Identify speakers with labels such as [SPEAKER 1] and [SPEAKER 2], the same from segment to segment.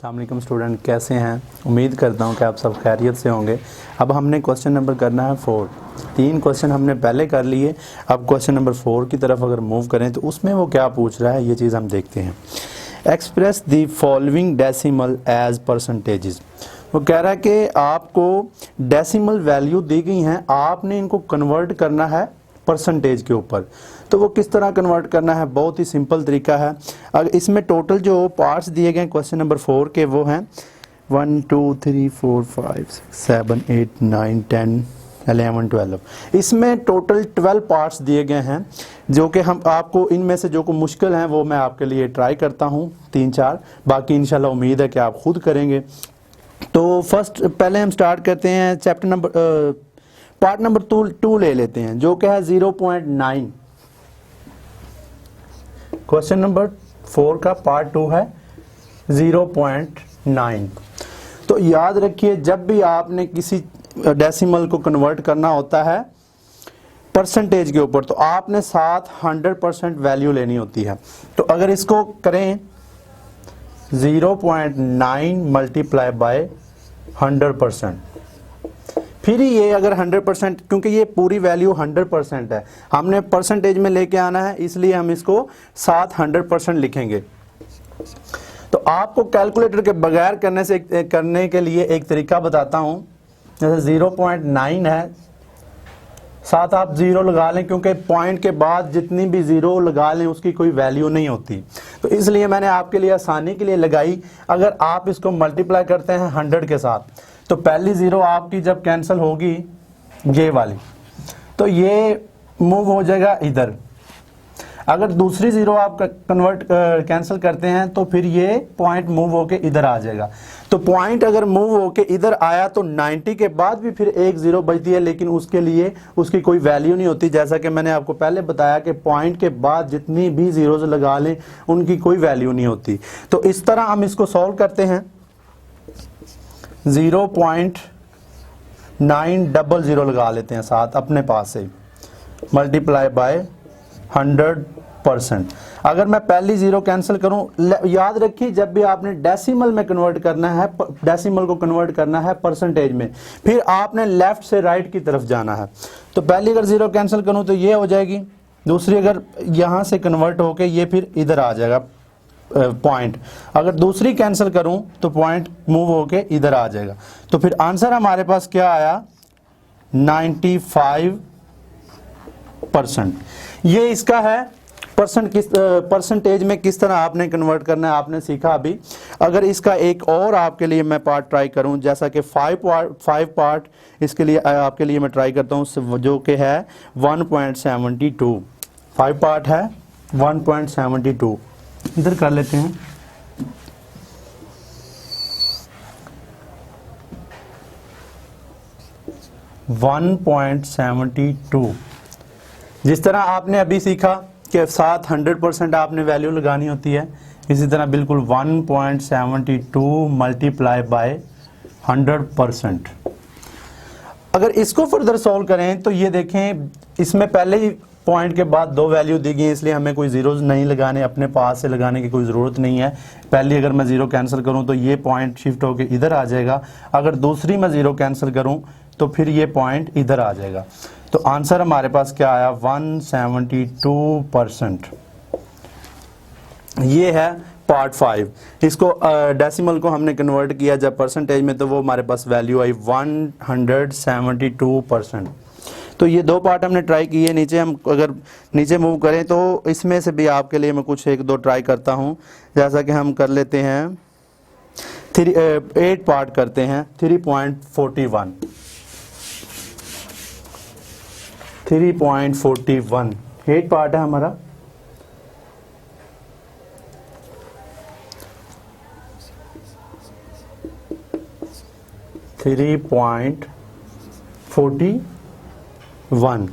[SPEAKER 1] अस्सलाम वालेकुम स्टूडेंट, कैसे हैं? उम्मीद करता हूं कि आप सब खैरियत से होंगे। अब हमने क्वेश्चन नंबर करना है 4। 3 क्वेश्चन हमने पहले कर लिए। अब क्वेश्चन नंबर 4 की तरफ अगर मूव करें तो उसमें वो क्या पूछ रहा है ये चीज़ हम देखते हैं। Express the following decimal as percentages. वो कह रहा है कि आपको डेसिमल वैल्यू दी गई हैं, आपने इनको कन्वर्ट करना है परसेंटेज के ऊपर। तो वो किस तरह कन्वर्ट करना है, बहुत ही सिंपल तरीका है। अगर इसमें टोटल जो पार्ट्स दिए गए क्वेश्चन नंबर 4 के वो हैं 1 2 3 4 5 6 7 8 9 10 11 12। इसमें टोटल 12 पार्ट्स दिए गए हैं, जो कि हम आपको इनमें से जो को मुश्किल हैं वो मैं आपके लिए ट्राई करता हूँ 3-4, बाकी इंशाल्लाह उम्मीद है कि आप खुद करेंगे। तो फर्स्ट पहले हम स्टार्ट करते हैं चैप्टर नंबर पार्ट नंबर 2 ले लेते हैं, जो कि है 0.9। क्वेश्चन नंबर 4 का पार्ट 2 है 0.9। तो याद रखिए, जब भी आपने किसी डेसिमल को कन्वर्ट करना होता है परसेंटेज के ऊपर तो आपने साथ 100% वैल्यू लेनी होती है। तो अगर इसको करें 0.9 मल्टीप्लाई बाय 100%, फिर ये अगर 100%, क्योंकि ये पूरी वैल्यू 100% है, हमने परसेंटेज में लेके आना है, इसलिए हम इसको साथ 100% लिखेंगे। तो आपको कैलकुलेटर के बगैर करने के लिए एक तरीका बताता हूं। जैसे 0.9 है, साथ आप 0 लगा लें, क्योंकि पॉइंट के बाद जितनी भी 0 लगा लें उसकी कोई वैल्यू नहीं होती। तो इसलिए मैंने आपके लिए आसानी के लिए लगाई। अगर आप इसको मल्टीप्लाई करते हैं 100 के साथ तो पहली 0 आपकी जब कैंसिल होगी ये वाली, तो ये मूव हो जाएगा इधर। अगर दूसरी 0 आप कैंसिल करते हैं तो फिर ये पॉइंट मूव होके इधर आ जाएगा। तो पॉइंट अगर मूव होके इधर आया तो 90 के बाद भी फिर एक 0 बचती है, लेकिन उसके लिए उसकी कोई वैल्यू नहीं होती। जैसा कि मैंने आपको पहले बताया कि पॉइंट के बाद जितनी भी 0 लगा लें उनकी कोई वैल्यू नहीं होती। तो इस तरह हम इसको सॉल्व करते हैं। 0.900 लगा लेते हैं साथ अपने पास से, मल्टीप्लाई बाय 100%। अगर मैं पहली 0 कैंसिल करूं, याद रखिए जब भी आपने डेसिमल में कन्वर्ट करना है, डेसिमल को कन्वर्ट करना है परसेंटेज में, फिर आपने लेफ्ट से राइट की तरफ जाना है। तो पहली अगर 0 कैंसिल करूं तो ये हो जाएगी, दूसरी अगर यहां से कन्वर्ट होके ये फिर इधर आ जाएगा पॉइंट। अगर दूसरी कैंसिल करूं तो पॉइंट मूव होके इधर आ जाएगा। तो फिर आंसर हमारे पास क्या आया, 95%। ये इसका है। परसेंटेज में किस तरह आपने कन्वर्ट करना है आपने सीखा अभी। अगर इसका एक और आपके लिए मैं पार्ट ट्राई करूं, जैसा कि 5 पार्ट इसके लिए आपके लिए मैं ट्राई करता हूं, जो कि है 1.72। 5 पार्ट है 1.72। इधर कर लेते हैं। (1.72) जिस तरह आपने अभी सीखा कि साथ 100% आपने वैल्यू लगानी होती है, इसी तरह बिल्कुल 1.72 मल्टीप्लाई बाय 100%। अगर इसको फर्दर सॉल्व करें तो ये देखें, इसमें पहले ही पॉइंट के बाद 2 वैल्यू दी गई है, इसलिए हमें कोई जीरोज नहीं लगाने, अपने पास से लगाने की कोई ज़रूरत नहीं है। पहली अगर मैं 0 कैंसिल करूं तो ये पॉइंट शिफ्ट होकर इधर आ जाएगा। अगर दूसरी मैं 0 कैंसिल करूं तो फिर ये पॉइंट इधर आ जाएगा। तो आंसर हमारे पास क्या आया, 172%। ये है पार्ट 5। इसको डेसिमल को हमने कन्वर्ट किया जब परसेंटेज में, तो वो हमारे पास वैल्यू आई 172%। तो ये 2 पार्ट हमने ट्राई किए। नीचे हम अगर नीचे मूव करें तो इसमें से भी आपके लिए मैं कुछ 1-2 ट्राई करता हूं। जैसा कि हम कर लेते हैं 8 पार्ट करते हैं। 3.41 8 पार्ट है हमारा। (3.41)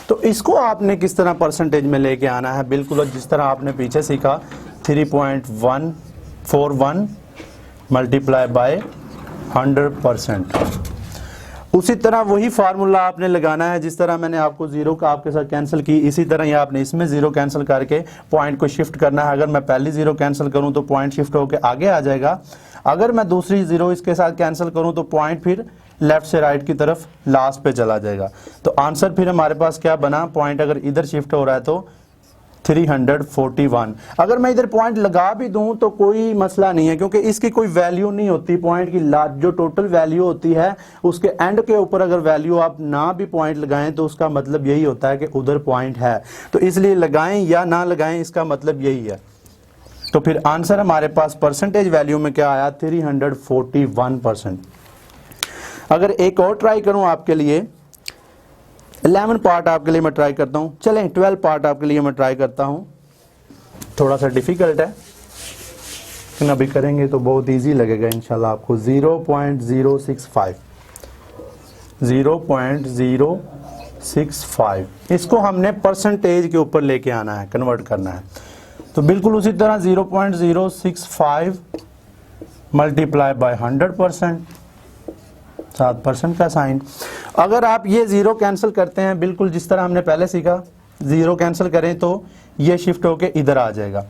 [SPEAKER 1] तो इसको आपने किस तरह परसेंटेज में लेके आना है, बिल्कुल जिस तरह आपने पीछे सीखा। 3.141 मल्टीप्लाई बाय 100%। उसी तरह वही फार्मूला आपने लगाना है, जिस तरह मैंने आपको जीरो का आपके साथ कैंसिल की, इसी तरह ही आपने इसमें जीरो कैंसिल करके पॉइंट को शिफ्ट करना है। अगर मैं पहली जीरो कैंसिल करूं तो पॉइंट शिफ्ट होकर आगे आ जाएगा, अगर मैं दूसरी जीरो इसके साथ कैंसिल करूं तो पॉइंट फिर लेफ्ट से राइट की तरफ लास्ट पे चला जाएगा। तो आंसर फिर हमारे पास क्या बना, पॉइंट अगर इधर शिफ्ट हो रहा है तो 341। अगर मैं इधर पॉइंट लगा भी दूं तो कोई मसला नहीं है, क्योंकि इसकी कोई वैल्यू नहीं होती। पॉइंट की जो टोटल वैल्यू होती है उसके एंड के ऊपर अगर वैल्यू आप ना भी पॉइंट लगाएं तो उसका मतलब यही होता है कि उधर पॉइंट है। तो इसलिए लगाएं या ना लगाएं इसका मतलब यही है। तो फिर आंसर हमारे पास परसेंटेज वैल्यू में क्या आया, 341%। अगर एक और ट्राई करूं आपके लिए, 11 पार्ट आपके लिए मैं ट्राई करता हूं, चलें 12 पार्ट आपके लिए मैं ट्राई करता हूं। थोड़ा सा डिफिकल्ट है लेकिन अभी करेंगे तो बहुत इजी लगेगा इंशाल्लाह आपको। 0.065 इसको हमने परसेंटेज के ऊपर लेके आना है, कन्वर्ट करना है। तो बिल्कुल उसी तरह 0.065 मल्टीप्लाई बाय 100%, 7% का साइन। अगर आप ये जीरो कैंसिल करते हैं बिल्कुल जिस तरह हमने पहले सीखा, जीरो कैंसिल करें तो ये शिफ्ट होके इधर आ जाएगा।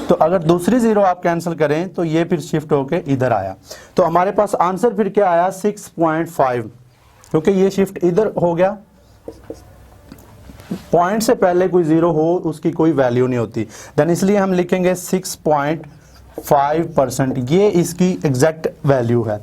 [SPEAKER 1] तो अगर दूसरी जीरो आप कैंसिल करें तो ये फिर शिफ्ट होके इधर आया। तो हमारे पास आंसर फिर क्या आया, 6.5, क्योंकि ये शिफ्ट इधर हो गया। पॉइंट से पहले कोई जीरो हो उसकी कोई वैल्यू नहीं होती, देन इसलिए हम लिखेंगे 6.5%, ये इसकी एग्जैक्ट वैल्यू है।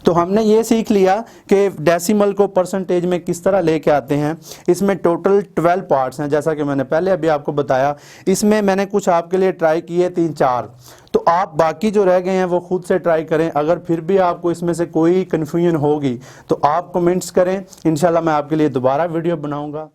[SPEAKER 1] तो हमने ये सीख लिया कि डेसिमल को परसेंटेज में किस तरह लेके आते हैं। इसमें टोटल 12 पार्ट्स हैं, जैसा कि मैंने पहले अभी आपको बताया। इसमें मैंने कुछ आपके लिए ट्राई किए 3-4, तो आप बाकी जो रह गए हैं वो खुद से ट्राई करें। अगर फिर भी आपको इसमें से कोई कन्फ्यूजन होगी तो आप कमेंट्स करें, इंशाल्लाह मैं आपके लिए दोबारा वीडियो बनाऊंगा।